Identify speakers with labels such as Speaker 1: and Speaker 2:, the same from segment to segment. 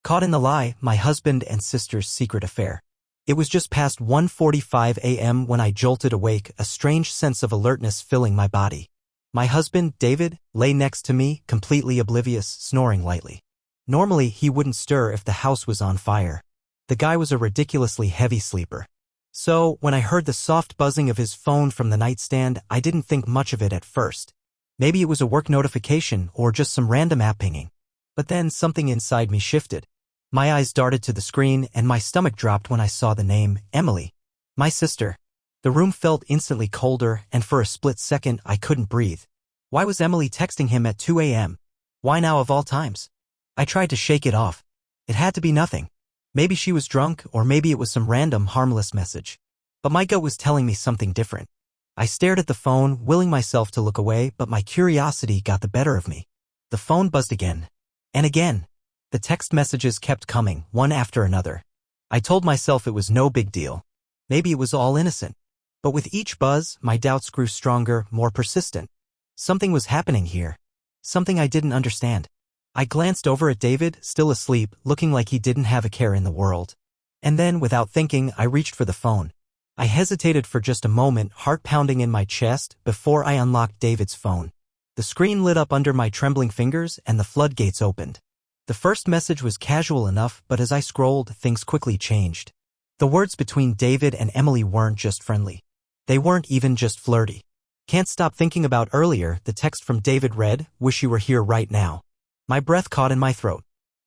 Speaker 1: Caught in the lie, my husband and sister's secret affair. It was just past 1:45 a.m. when I jolted awake, a strange sense of alertness filling my body. My husband, David, lay next to me, completely oblivious, snoring lightly. Normally, he wouldn't stir if the house was on fire. The guy was a ridiculously heavy sleeper. So, when I heard the soft buzzing of his phone from the nightstand, I didn't think much of it at first. Maybe it was a work notification or just some random app pinging. But then something inside me shifted. My eyes darted to the screen and my stomach dropped when I saw the name, Emily. My sister. The room felt instantly colder, and for a split second I couldn't breathe. Why was Emily texting him at 2 a.m.? Why now of all times? I tried to shake it off. It had to be nothing. Maybe she was drunk, or maybe it was some random, harmless message. But my gut was telling me something different. I stared at the phone, willing myself to look away, but my curiosity got the better of me. The phone buzzed again. And again. The text messages kept coming, one after another. I told myself it was no big deal. Maybe it was all innocent. But with each buzz, my doubts grew stronger, more persistent. Something was happening here. Something I didn't understand. I glanced over at David, still asleep, looking like he didn't have a care in the world. And then, without thinking, I reached for the phone. I hesitated for just a moment, heart pounding in my chest, before I unlocked David's phone. The screen lit up under my trembling fingers and the floodgates opened. The first message was casual enough, but as I scrolled, things quickly changed. The words between David and Emily weren't just friendly. They weren't even just flirty. Can't stop thinking about earlier, the text from David read, "Wish you were here right now." My breath caught in my throat.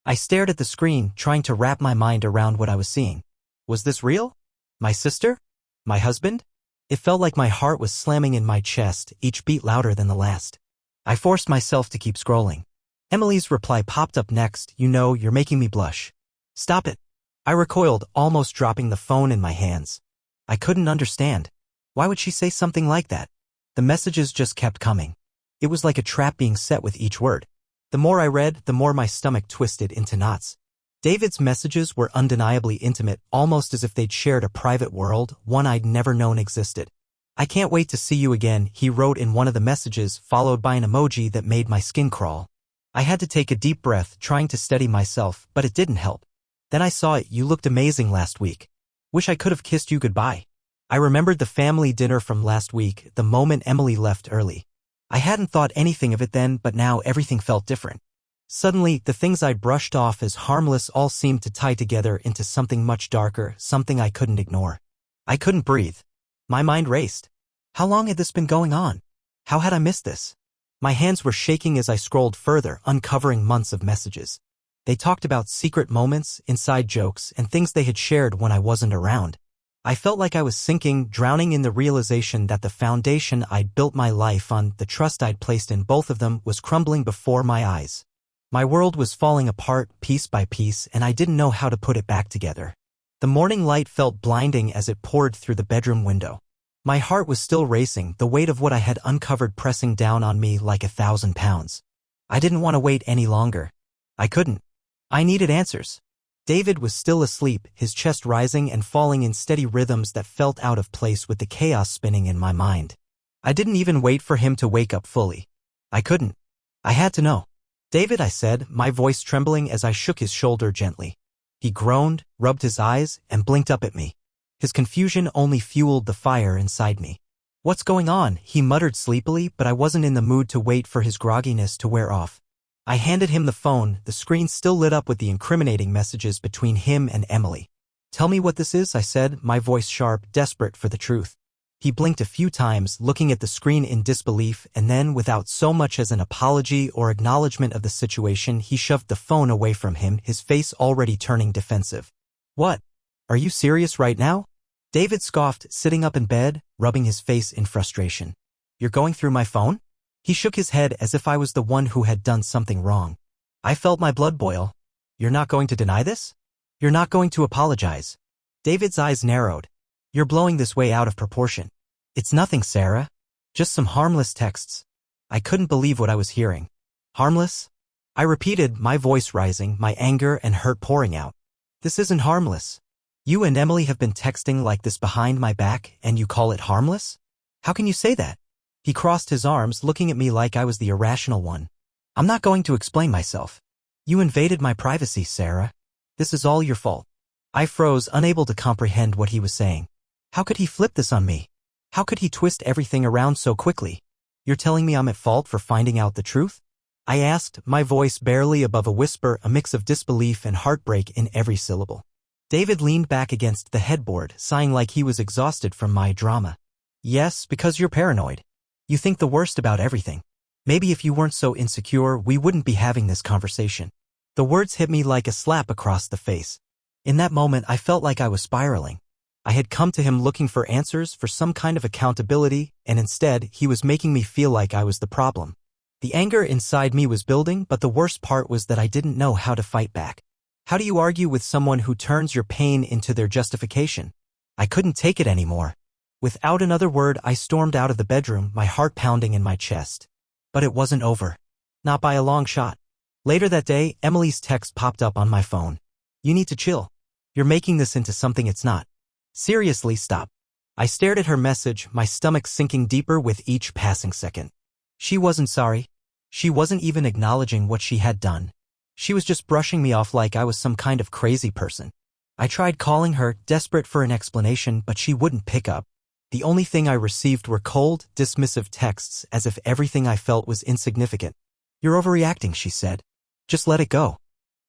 Speaker 1: I stared at the screen, trying to wrap my mind around what I was seeing. Was this real? My sister? My husband? It felt like my heart was slamming in my chest, each beat louder than the last. I forced myself to keep scrolling. Emily's reply popped up next. "You know, you're making me blush." Stop it. I recoiled, almost dropping the phone in my hands. I couldn't understand. Why would she say something like that? The messages just kept coming. It was like a trap being set with each word. The more I read, the more my stomach twisted into knots. David's messages were undeniably intimate, almost as if they'd shared a private world, one I'd never known existed. "I can't wait to see you again," he wrote in one of the messages, followed by an emoji that made my skin crawl. I had to take a deep breath, trying to steady myself, but it didn't help. Then I saw it. "You looked amazing last week. Wish I could have kissed you goodbye." I remembered the family dinner from last week, the moment Emily left early. I hadn't thought anything of it then, but now everything felt different. Suddenly, the things I'd brushed off as harmless all seemed to tie together into something much darker, something I couldn't ignore. I couldn't breathe. My mind raced. How long had this been going on? How had I missed this? My hands were shaking as I scrolled further, uncovering months of messages. They talked about secret moments, inside jokes, and things they had shared when I wasn't around. I felt like I was sinking, drowning in the realization that the foundation I'd built my life on, the trust I'd placed in both of them, was crumbling before my eyes. My world was falling apart, piece by piece, and I didn't know how to put it back together. The morning light felt blinding as it poured through the bedroom window. My heart was still racing, the weight of what I had uncovered pressing down on me like 1,000 pounds. I didn't want to wait any longer. I couldn't. I needed answers. David was still asleep, his chest rising and falling in steady rhythms that felt out of place with the chaos spinning in my mind. I didn't even wait for him to wake up fully. I couldn't. I had to know. "David," I said, my voice trembling as I shook his shoulder gently. He groaned, rubbed his eyes, and blinked up at me. His confusion only fueled the fire inside me. "What's going on?" he muttered sleepily, but I wasn't in the mood to wait for his grogginess to wear off. I handed him the phone, the screen still lit up with the incriminating messages between him and Emily. "Tell me what this is," I said, my voice sharp, desperate for the truth. He blinked a few times, looking at the screen in disbelief, and then, without so much as an apology or acknowledgement of the situation, he shoved the phone away from him, his face already turning defensive. "What? Are you serious right now?" David scoffed, sitting up in bed, rubbing his face in frustration. "You're going through my phone?" He shook his head as if I was the one who had done something wrong. I felt my blood boil. "You're not going to deny this? You're not going to apologize?" David's eyes narrowed. "You're blowing this way out of proportion." "It's nothing, Sarah. Just some harmless texts." I couldn't believe what I was hearing. "Harmless?" I repeated, my voice rising, my anger and hurt pouring out. "This isn't harmless. You and Emily have been texting like this behind my back, and you call it harmless? How can you say that?" He crossed his arms, looking at me like I was the irrational one. "I'm not going to explain myself. You invaded my privacy, Sarah." This is all your fault. I froze, unable to comprehend what he was saying. How could he flip this on me? How could he twist everything around so quickly? You're telling me I'm at fault for finding out the truth? I asked, my voice barely above a whisper, a mix of disbelief and heartbreak in every syllable. David leaned back against the headboard, sighing like he was exhausted from my drama. Yes, because you're paranoid. You think the worst about everything. Maybe if you weren't so insecure, we wouldn't be having this conversation. The words hit me like a slap across the face. In that moment, I felt like I was spiraling. I had come to him looking for answers, for some kind of accountability, and instead, he was making me feel like I was the problem. The anger inside me was building, but the worst part was that I didn't know how to fight back. How do you argue with someone who turns your pain into their justification? I couldn't take it anymore. Without another word, I stormed out of the bedroom, my heart pounding in my chest. But it wasn't over. Not by a long shot. Later that day, Emily's text popped up on my phone. You need to chill. You're making this into something it's not. Seriously, stop. I stared at her message, my stomach sinking deeper with each passing second. She wasn't sorry. She wasn't even acknowledging what she had done. She was just brushing me off like I was some kind of crazy person. I tried calling her, desperate for an explanation, but she wouldn't pick up. The only thing I received were cold, dismissive texts, as if everything I felt was insignificant. You're overreacting, she said. Just let it go.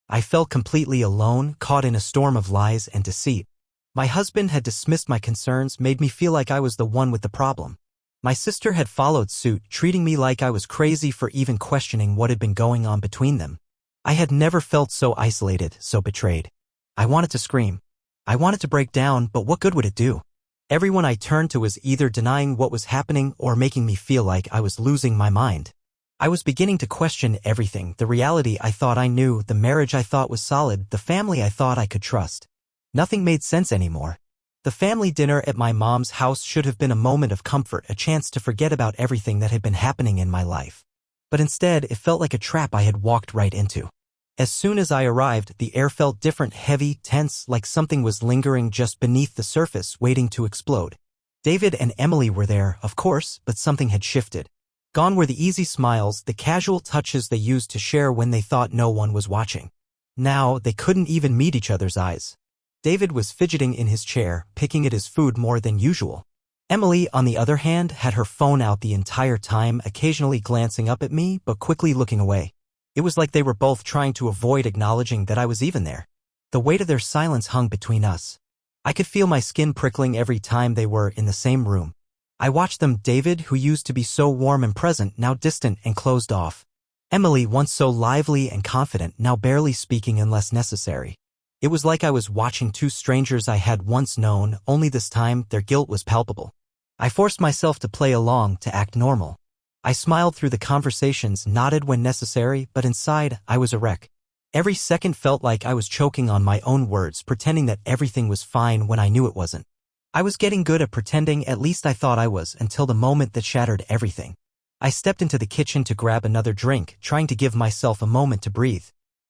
Speaker 1: I felt completely alone, caught in a storm of lies and deceit. My husband had dismissed my concerns, made me feel like I was the one with the problem. My sister had followed suit, treating me like I was crazy for even questioning what had been going on between them. I had never felt so isolated, so betrayed. I wanted to scream. I wanted to break down, but what good would it do? Everyone I turned to was either denying what was happening or making me feel like I was losing my mind. I was beginning to question everything, the reality I thought I knew, the marriage I thought was solid, the family I thought I could trust. Nothing made sense anymore. The family dinner at my mom's house should have been a moment of comfort, a chance to forget about everything that had been happening in my life. But instead, it felt like a trap I had walked right into. As soon as I arrived, the air felt different, heavy, tense, like something was lingering just beneath the surface, waiting to explode. David and Emily were there, of course, but something had shifted. Gone were the easy smiles, the casual touches they used to share when they thought no one was watching. Now, they couldn't even meet each other's eyes. David was fidgeting in his chair, picking at his food more than usual. Emily, on the other hand, had her phone out the entire time, occasionally glancing up at me, but quickly looking away. It was like they were both trying to avoid acknowledging that I was even there. The weight of their silence hung between us. I could feel my skin prickling every time they were in the same room. I watched them, David, who used to be so warm and present, now distant and closed off. Emily, once so lively and confident, now barely speaking unless necessary. It was like I was watching two strangers I had once known, only this time their guilt was palpable. I forced myself to play along, to act normal. I smiled through the conversations, nodded when necessary, but inside, I was a wreck. Every second felt like I was choking on my own words, pretending that everything was fine when I knew it wasn't. I was getting good at pretending, at least I thought I was, until the moment that shattered everything. I stepped into the kitchen to grab another drink, trying to give myself a moment to breathe.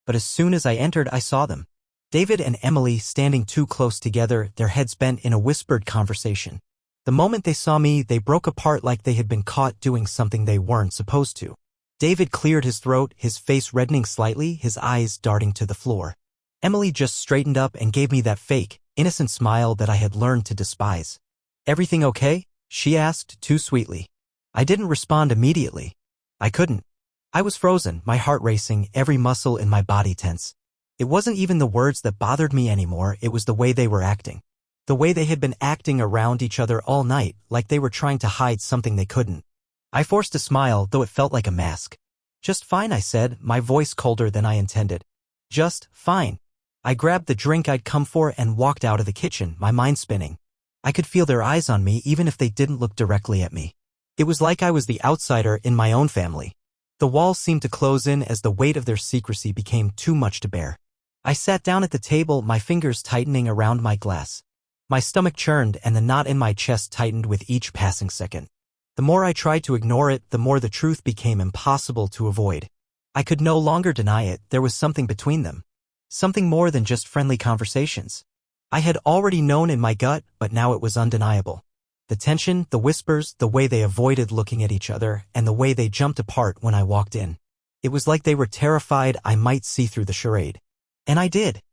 Speaker 1: But as soon as I entered, I saw them. David and Emily standing too close together, their heads bent in a whispered conversation. The moment they saw me, they broke apart like they had been caught doing something they weren't supposed to. David cleared his throat, his face reddening slightly, his eyes darting to the floor. Emily just straightened up and gave me that fake, innocent smile that I had learned to despise. "Everything okay?" she asked, too sweetly. I didn't respond immediately. I couldn't. I was frozen, my heart racing, every muscle in my body tense. It wasn't even the words that bothered me anymore, it was the way they were acting. The way they had been acting around each other all night, like they were trying to hide something they couldn't. I forced a smile, though it felt like a mask. "Just fine," I said, my voice colder than I intended. "Just fine." I grabbed the drink I'd come for and walked out of the kitchen, my mind spinning. I could feel their eyes on me even if they didn't look directly at me. It was like I was the outsider in my own family. The walls seemed to close in as the weight of their secrecy became too much to bear. I sat down at the table, my fingers tightening around my glass. My stomach churned and the knot in my chest tightened with each passing second. The more I tried to ignore it, the more the truth became impossible to avoid. I could no longer deny it, there was something between them. Something more than just friendly conversations. I had already known in my gut, but now it was undeniable. The tension, the whispers, the way they avoided looking at each other, and the way they jumped apart when I walked in. It was like they were terrified I might see through the charade. And I did.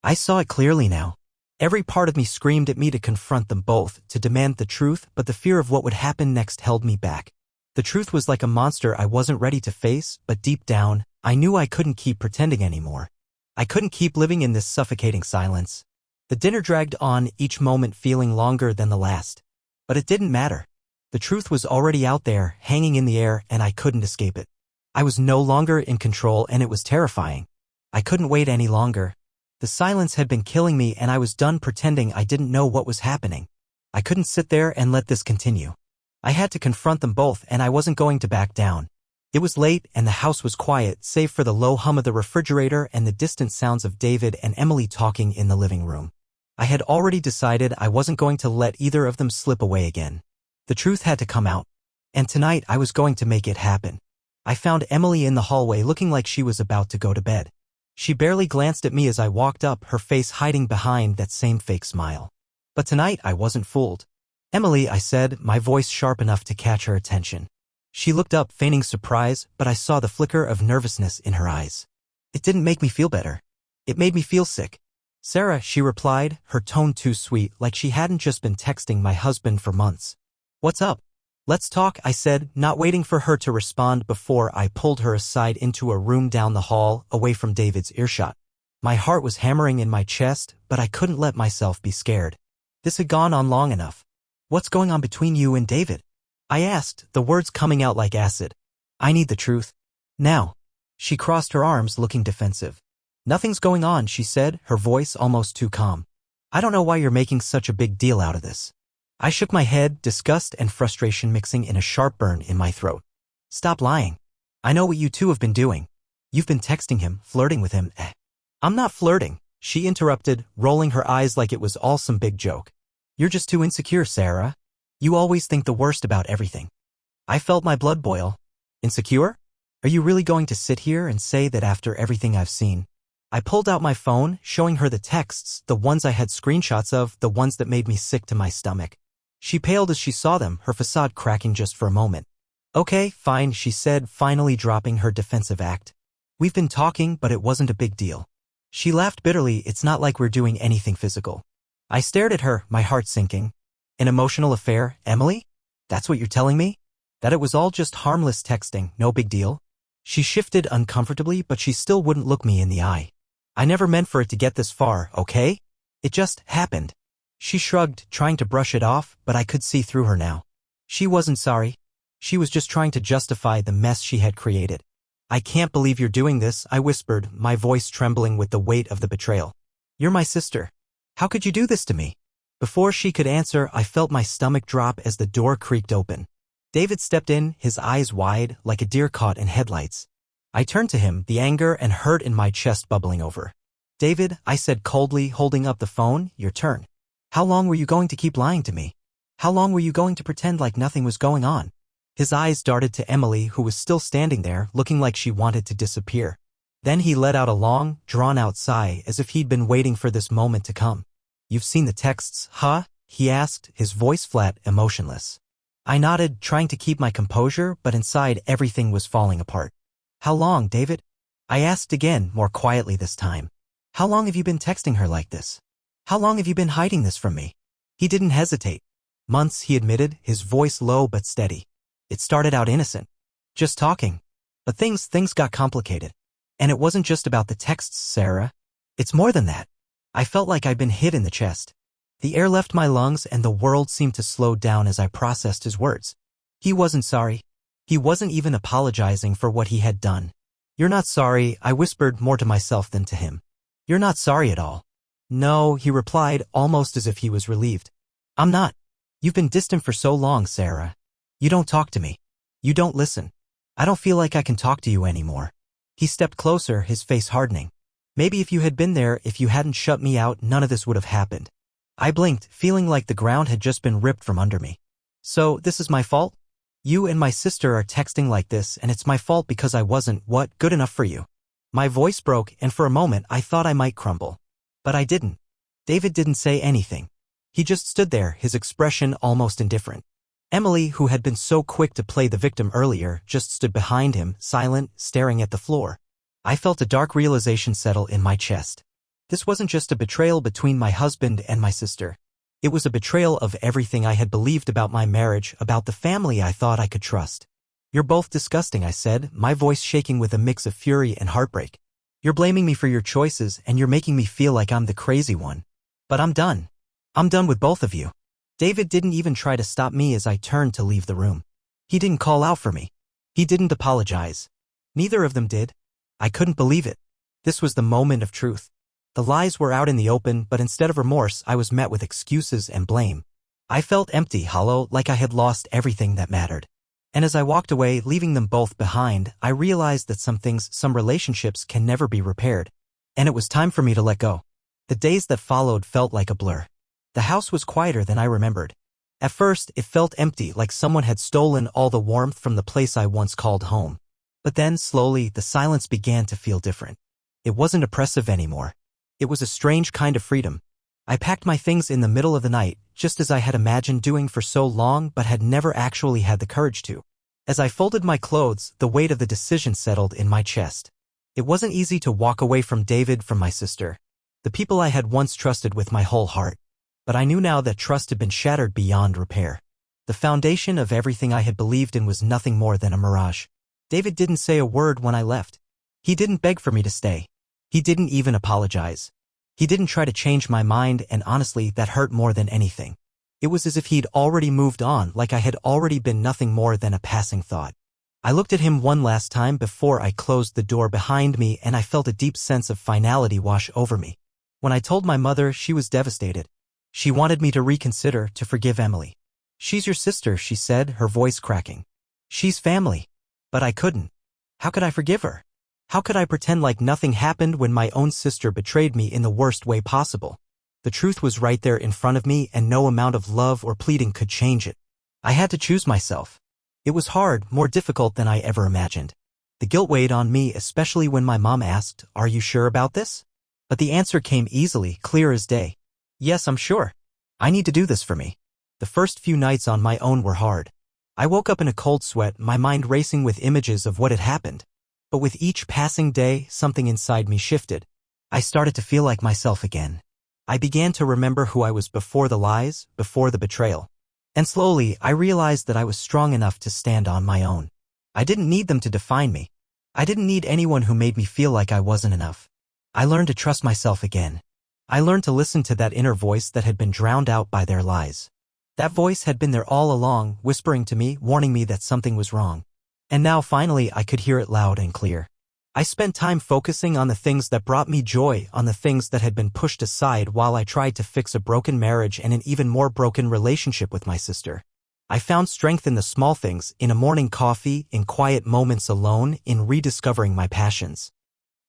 Speaker 1: I saw it clearly now. Every part of me screamed at me to confront them both, to demand the truth, but the fear of what would happen next held me back. The truth was like a monster I wasn't ready to face, but deep down, I knew I couldn't keep pretending anymore. I couldn't keep living in this suffocating silence. The dinner dragged on, each moment feeling longer than the last. But it didn't matter. The truth was already out there, hanging in the air, and I couldn't escape it. I was no longer in control, and it was terrifying. I couldn't wait any longer. The silence had been killing me, and I was done pretending I didn't know what was happening. I couldn't sit there and let this continue. I had to confront them both, and I wasn't going to back down. It was late, and the house was quiet, save for the low hum of the refrigerator and the distant sounds of David and Emily talking in the living room. I had already decided I wasn't going to let either of them slip away again. The truth had to come out. And tonight I was going to make it happen. I found Emily in the hallway looking like she was about to go to bed. She barely glanced at me as I walked up, her face hiding behind that same fake smile. But tonight I wasn't fooled. "Emily," I said, my voice sharp enough to catch her attention. She looked up, feigning surprise, but I saw the flicker of nervousness in her eyes. It didn't make me feel better. It made me feel sick. "Sarah," she replied, her tone too sweet, like she hadn't just been texting my husband for months. "What's up?" "Let's talk," I said, not waiting for her to respond before I pulled her aside into a room down the hall, away from David's earshot. My heart was hammering in my chest, but I couldn't let myself be scared. This had gone on long enough. "What's going on between you and David?" I asked, the words coming out like acid. "I need the truth. Now." She crossed her arms, looking defensive. "Nothing's going on," she said, her voice almost too calm. "I don't know why you're making such a big deal out of this." I shook my head, disgust and frustration mixing in a sharp burn in my throat. "Stop lying. I know what you two have been doing. You've been texting him, flirting with him." "I'm not flirting," she interrupted, rolling her eyes like it was all some big joke. "You're just too insecure, Sarah. You always think the worst about everything." I felt my blood boil. "Insecure? Are you really going to sit here and say that after everything I've seen?" I pulled out my phone, showing her the texts, the ones I had screenshots of, the ones that made me sick to my stomach. She paled as she saw them, her facade cracking just for a moment. "Okay, fine," she said, finally dropping her defensive act. "We've been talking, but it wasn't a big deal." She laughed bitterly. "It's not like we're doing anything physical." I stared at her, my heart sinking. "An emotional affair, Emily? That's what you're telling me? That it was all just harmless texting, no big deal?" She shifted uncomfortably, but she still wouldn't look me in the eye. "I never meant for it to get this far, okay? It just happened." She shrugged, trying to brush it off, but I could see through her now. She wasn't sorry. She was just trying to justify the mess she had created. "I can't believe you're doing this," I whispered, my voice trembling with the weight of the betrayal. "You're my sister. How could you do this to me?" Before she could answer, I felt my stomach drop as the door creaked open. David stepped in, his eyes wide, like a deer caught in headlights. I turned to him, the anger and hurt in my chest bubbling over. "David," I said coldly, holding up the phone, "your turn. How long were you going to keep lying to me? How long were you going to pretend like nothing was going on?" His eyes darted to Emily, who was still standing there, looking like she wanted to disappear. Then he let out a long, drawn-out sigh, as if he'd been waiting for this moment to come. "You've seen the texts, huh?" he asked, his voice flat, emotionless. I nodded, trying to keep my composure, but inside everything was falling apart. "How long, David?" I asked again, more quietly this time. "How long have you been texting her like this? How long have you been hiding this from me?" He didn't hesitate. "Months," he admitted, his voice low but steady. "It started out innocent. Just talking. But things got complicated. And it wasn't just about the texts, Sarah. It's more than that." I felt like I'd been hit in the chest. The air left my lungs and the world seemed to slow down as I processed his words. He wasn't sorry. He wasn't even apologizing for what he had done. "You're not sorry," I whispered, more to myself than to him. "You're not sorry at all." "No," he replied, almost as if he was relieved. "I'm not. You've been distant for so long, Sarah. You don't talk to me. You don't listen. I don't feel like I can talk to you anymore." He stepped closer, his face hardening. "Maybe if you had been there, if you hadn't shut me out, none of this would have happened." I blinked, feeling like the ground had just been ripped from under me. "So, this is my fault? You and my sister are texting like this, and it's my fault because I wasn't, good enough for you?" My voice broke, and for a moment I thought I might crumble. But I didn't. David didn't say anything. He just stood there, his expression almost indifferent. Emily, who had been so quick to play the victim earlier, just stood behind him, silent, staring at the floor. I felt a dark realization settle in my chest. This wasn't just a betrayal between my husband and my sister. It was a betrayal of everything I had believed about my marriage, about the family I thought I could trust. "You're both disgusting," I said, my voice shaking with a mix of fury and heartbreak. "You're blaming me for your choices, and you're making me feel like I'm the crazy one. But I'm done. I'm done with both of you." David didn't even try to stop me as I turned to leave the room. He didn't call out for me. He didn't apologize. Neither of them did. I couldn't believe it. This was the moment of truth. The lies were out in the open, but instead of remorse, I was met with excuses and blame. I felt empty, hollow, like I had lost everything that mattered. And as I walked away, leaving them both behind, I realized that some relationships can never be repaired. And it was time for me to let go. The days that followed felt like a blur. The house was quieter than I remembered. At first, it felt empty, like someone had stolen all the warmth from the place I once called home. But then, slowly, the silence began to feel different. It wasn't oppressive anymore. It was a strange kind of freedom. I packed my things in the middle of the night, just as I had imagined doing for so long but had never actually had the courage to. As I folded my clothes, the weight of the decision settled in my chest. It wasn't easy to walk away from David, from my sister, the people I had once trusted with my whole heart. But I knew now that trust had been shattered beyond repair. The foundation of everything I had believed in was nothing more than a mirage. David didn't say a word when I left. He didn't beg for me to stay. He didn't even apologize. He didn't try to change my mind, and honestly, that hurt more than anything. It was as if he'd already moved on, like I had already been nothing more than a passing thought. I looked at him one last time before I closed the door behind me, and I felt a deep sense of finality wash over me. When I told my mother, she was devastated. She wanted me to reconsider, to forgive Emily. "She's your sister," she said, her voice cracking. "She's family." But I couldn't. How could I forgive her? How could I pretend like nothing happened when my own sister betrayed me in the worst way possible? The truth was right there in front of me, and no amount of love or pleading could change it. I had to choose myself. It was hard, more difficult than I ever imagined. The guilt weighed on me, especially when my mom asked, "Are you sure about this?" But the answer came easily, clear as day. "Yes, I'm sure. I need to do this for me." The first few nights on my own were hard. I woke up in a cold sweat, my mind racing with images of what had happened. But with each passing day, something inside me shifted. I started to feel like myself again. I began to remember who I was before the lies, before the betrayal. And slowly, I realized that I was strong enough to stand on my own. I didn't need them to define me. I didn't need anyone who made me feel like I wasn't enough. I learned to trust myself again. I learned to listen to that inner voice that had been drowned out by their lies. That voice had been there all along, whispering to me, warning me that something was wrong. And now finally I could hear it loud and clear. I spent time focusing on the things that brought me joy, on the things that had been pushed aside while I tried to fix a broken marriage and an even more broken relationship with my sister. I found strength in the small things, in a morning coffee, in quiet moments alone, in rediscovering my passions.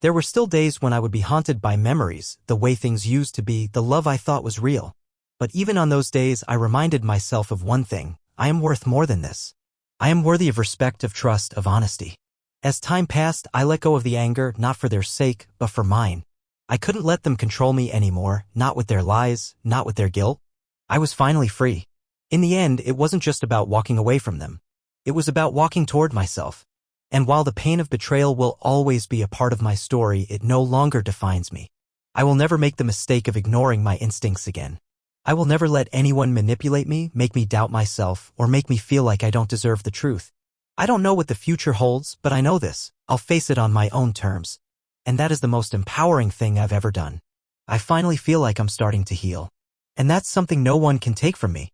Speaker 1: There were still days when I would be haunted by memories, the way things used to be, the love I thought was real. But even on those days, I reminded myself of one thing: I am worth more than this. I am worthy of respect, of trust, of honesty. As time passed, I let go of the anger, not for their sake, but for mine. I couldn't let them control me anymore, not with their lies, not with their guilt. I was finally free. In the end, it wasn't just about walking away from them. It was about walking toward myself. And while the pain of betrayal will always be a part of my story, it no longer defines me. I will never make the mistake of ignoring my instincts again. I will never let anyone manipulate me, make me doubt myself, or make me feel like I don't deserve the truth. I don't know what the future holds, but I know this: I'll face it on my own terms. And that is the most empowering thing I've ever done. I finally feel like I'm starting to heal. And that's something no one can take from me.